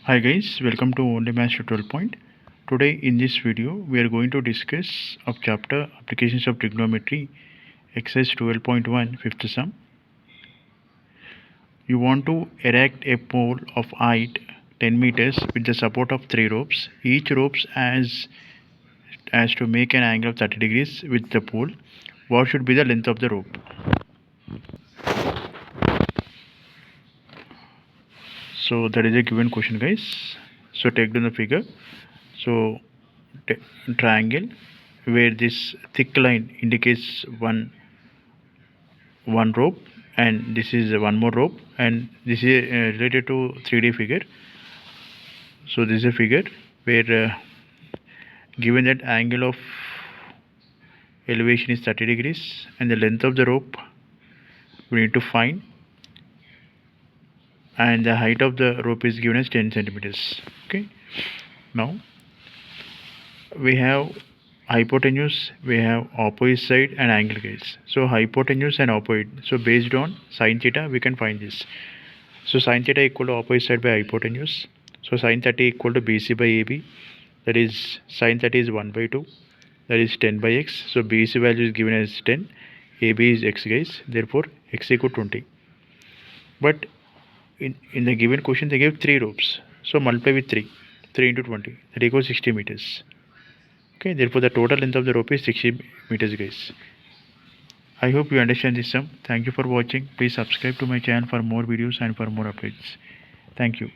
Hi guys, welcome to Only Maths Tutorial Point. Today in this video we are going to discuss of chapter Applications of Trigonometry exercise 12.1 fifth sum. You want to erect a pole of height 10 meters with the support of 3 ropes. Each rope has to make an angle of 30 degrees with the pole. What should be the length of the rope? So that is a given question guys. So take down the figure. So triangle where this thick line indicates one rope, and this is one more rope, and this is related to 3D figure. So this is a figure where given that angle of elevation is 30 degrees and the length of the rope we need to find, and the height of the rope is given as 10 centimeters. Okay, now we have hypotenuse, we have opposite side and angle guys. So hypotenuse and opposite, so based on sine theta we can find this. So sine theta equal to opposite side by hypotenuse. So sine 30 equal to BC by AB, that is sine 30 is 1 by 2, that is 10 by x. So BC value is given as 10, AB is x guys, therefore x equal 20. But in the given question they gave 3 ropes, so multiply with 3 into 20, that equals 60 meters. Okay, therefore the total length of the rope is 60 meters guys. I hope you understand this sum. Thank you for watching. Please subscribe to my channel for more videos and for more updates. Thank you.